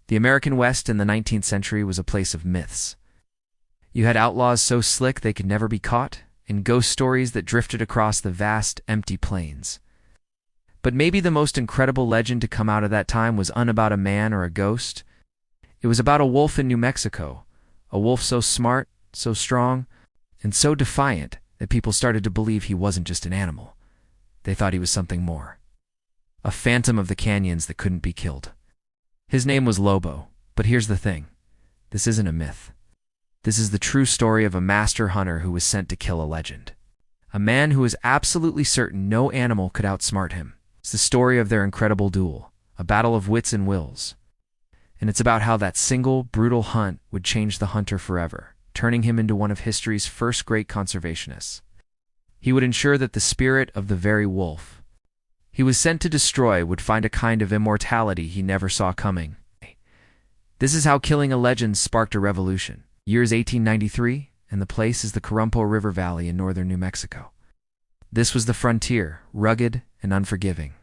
The American West in the 19th century was a place of myths. You had outlaws so slick they could never be caught, and ghost stories that drifted across the vast, empty plains. But maybe the most incredible legend to come out of that time was about a man or a ghost. It was about a wolf in New Mexico, a wolf so smart, so strong, and so defiant that people started to believe he wasn't just an animal. They thought he was something more. A phantom of the canyons that couldn't be killed. His name was Lobo, but here's the thing. This isn't a myth. This is the true story of a master hunter who was sent to kill a legend. A man who was absolutely certain no animal could outsmart him. It's the story of their incredible duel, a battle of wits and wills. And it's about how that single, brutal hunt would change the hunter forever, turning him into one of history's first great conservationists. He would ensure that the spirit of the very wolf he was sent to destroy would find a kind of immortality he never saw coming. This is how killing a legend sparked a revolution. Year's 1893, and the place is the Corrumpo River Valley in northern New Mexico. This was the frontier, rugged and unforgiving.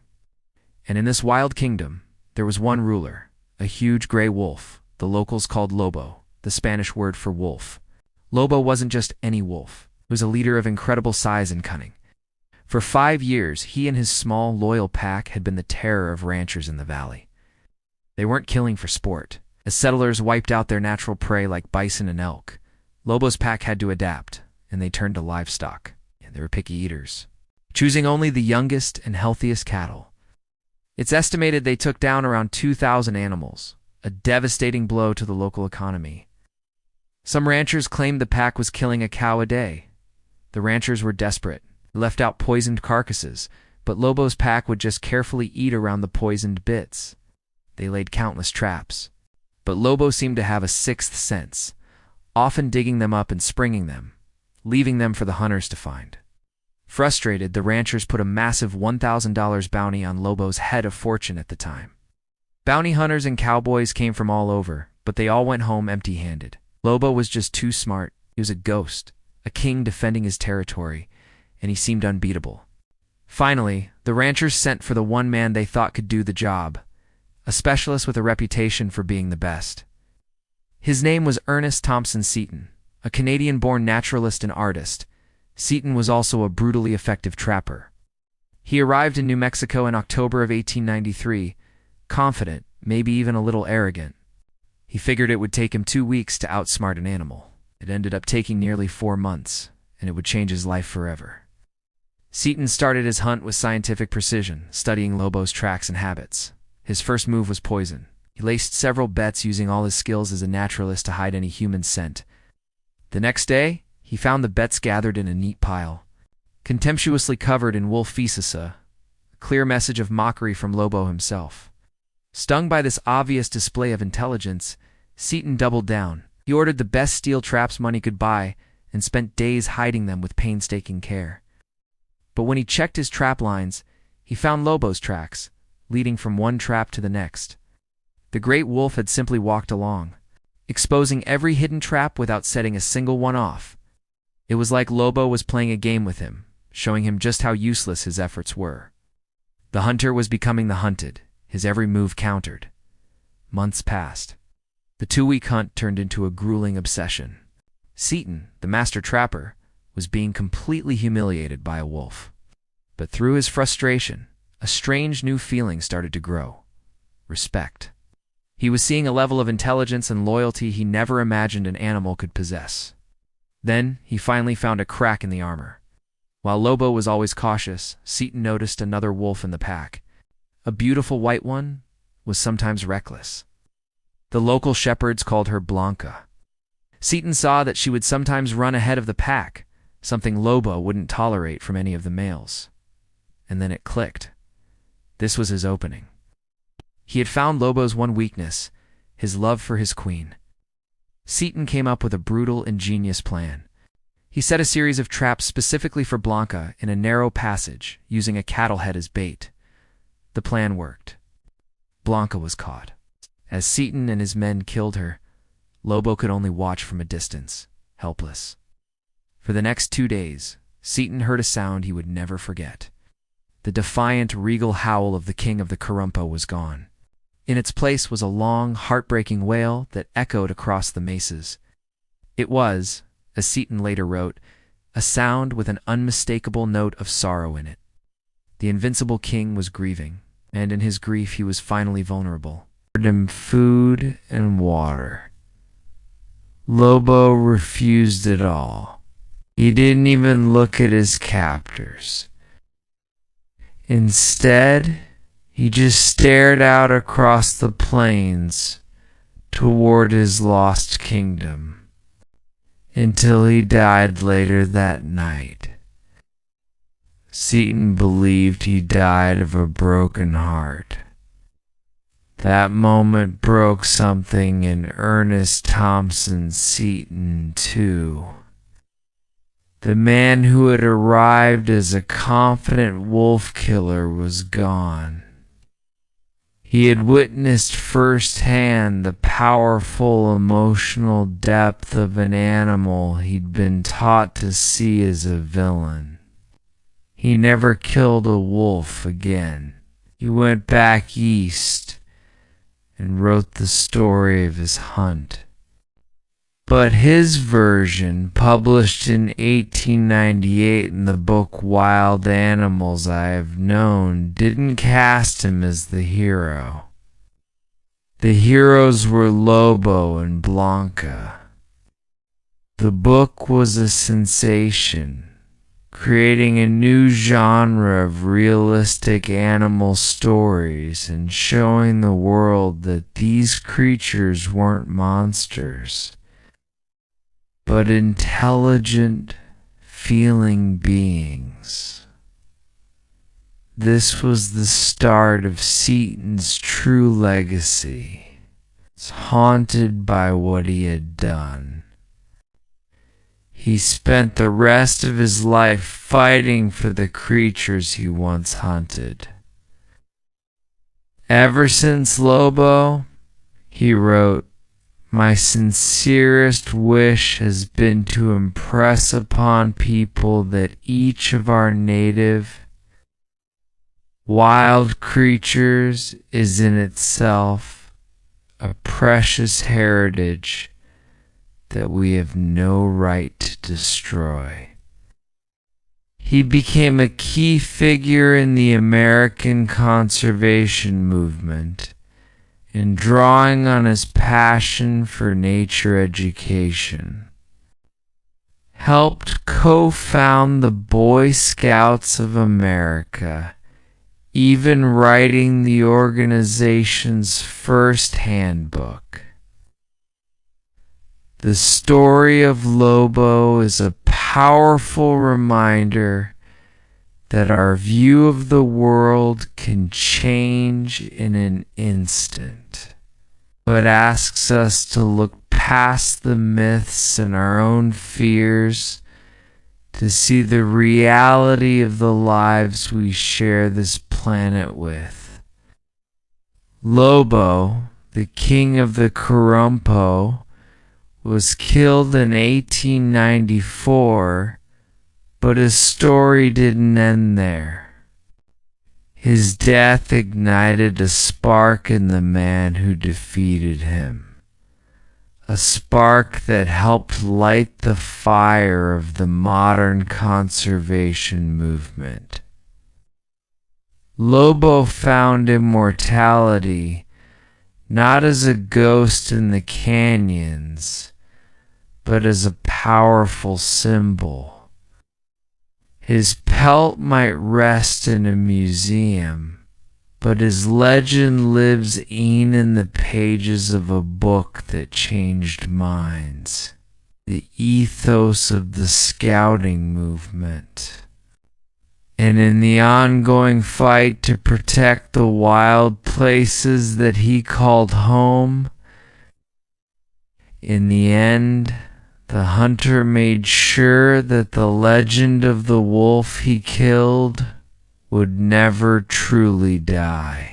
And in this wild kingdom, there was one ruler, a huge gray wolf, the locals called Lobo, the Spanish word for wolf. Lobo wasn't just any wolf. He was a leader of incredible size and cunning. For 5 years, he and his small, loyal pack had been the terror of ranchers in the valley. They weren't killing for sport. As settlers wiped out their natural prey like bison and elk, Lobo's pack had to adapt, and they turned to livestock. They were picky eaters, choosing only the youngest and healthiest cattle. It's estimated they took down around 2,000 animals, a devastating blow to the local economy. Some ranchers claimed the pack was killing a cow a day. The ranchers were desperate. They left out poisoned carcasses, but Lobo's pack would just carefully eat around the poisoned bits. They laid countless traps. But Lobo seemed to have a sixth sense, often digging them up and springing them, leaving them for the hunters to find. Frustrated, the ranchers put a massive $1,000 bounty on Lobo's head of fortune at the time. Bounty hunters and cowboys came from all over, but they all went home empty-handed. Lobo was just too smart. He was a ghost, a king defending his territory, and he seemed unbeatable. Finally, the ranchers sent for the one man they thought could do the job, a specialist with a reputation for being the best. His name was Ernest Thompson Seton, a Canadian-born naturalist and artist. Seton was also a brutally effective trapper. He arrived in New Mexico in October of 1893, confident, maybe even a little arrogant. He figured it would take him 2 weeks to outsmart an animal. It ended up taking nearly 4 months, and it would change his life forever. Seton started his hunt with scientific precision, studying Lobo's tracks and habits. His first move was poison. He laced several bets using all his skills as a naturalist to hide any human scent. The next day, he found the bets gathered in a neat pile, contemptuously covered in wolf feces, a clear message of mockery from Lobo himself. Stung by this obvious display of intelligence, Seton doubled down. He ordered the best steel traps money could buy and spent days hiding them with painstaking care. But when he checked his trap lines, he found Lobo's tracks, leading from one trap to the next. The great wolf had simply walked along, exposing every hidden trap without setting a single one off. It was like Lobo was playing a game with him, showing him just how useless his efforts were. The hunter was becoming the hunted, his every move countered. Months passed. The 2-week hunt turned into a grueling obsession. Seton, the master trapper, was being completely humiliated by a wolf. But through his frustration, a strange new feeling started to grow. Respect. He was seeing a level of intelligence and loyalty he never imagined an animal could possess. Then, he finally found a crack in the armor. While Lobo was always cautious, Seton noticed another wolf in the pack. A beautiful white one was sometimes reckless. The local shepherds called her Blanca. Seton saw that she would sometimes run ahead of the pack, something Lobo wouldn't tolerate from any of the males. And then it clicked. This was his opening. He had found Lobo's one weakness, his love for his queen. Seton came up with a brutal, ingenious plan. He set a series of traps specifically for Blanca in a narrow passage, using a cattle head as bait. The plan worked. Blanca was caught. As Seton and his men killed her, Lobo could only watch from a distance, helpless. For the next 2 days, Seton heard a sound he would never forget. The defiant, regal howl of the king of the Corrumpo was gone. In its place was a long, heartbreaking wail that echoed across the mesas. It was, as Seton later wrote, a sound with an unmistakable note of sorrow in it. The invincible king was grieving, and in his grief he was finally vulnerable. Offered him food and water. Lobo refused it all. He didn't even look at his captors. Instead, he just stared out across the plains toward his lost kingdom until he died later that night. Seton believed he died of a broken heart. That moment broke something in Ernest Thompson Seton, too. The man who had arrived as a confident wolf killer was gone. He had witnessed firsthand the powerful emotional depth of an animal he'd been taught to see as a villain. He never killed a wolf again. He went back east and wrote the story of his hunt. But his version, published in 1898 in the book Wild Animals I Have Known, didn't cast him as the hero. The heroes were Lobo and Blanca. The book was a sensation, creating a new genre of realistic animal stories and showing the world that these creatures weren't monsters, but intelligent, feeling beings. This was the start of Seton's true legacy. It's haunted by what he had done. He spent the rest of his life fighting for the creatures he once hunted. Ever since Lobo, he wrote, my sincerest wish has been to impress upon people that each of our native, wild creatures is in itself a precious heritage that we have no right to destroy. He became a key figure in the American conservation movement, in drawing on his passion for nature education. Helped co-found the Boy Scouts of America, even writing the organization's first handbook. The story of Lobo is a powerful reminder that our view of the world can change in an instant, but asks us to look past the myths and our own fears to see the reality of the lives we share this planet with. Lobo, the king of the Curumpo, was killed in 1894, but his story didn't end there. His death ignited a spark in the man who defeated him, a spark that helped light the fire of the modern conservation movement. Lobo found immortality not as a ghost in the canyons, but as a powerful symbol. His pelt might rest in a museum, but his legend lives e'en in the pages of a book that changed minds. The ethos of the scouting movement. And in the ongoing fight to protect the wild places that he called home, in the end, the hunter made sure that the legend of the wolf he killed would never truly die.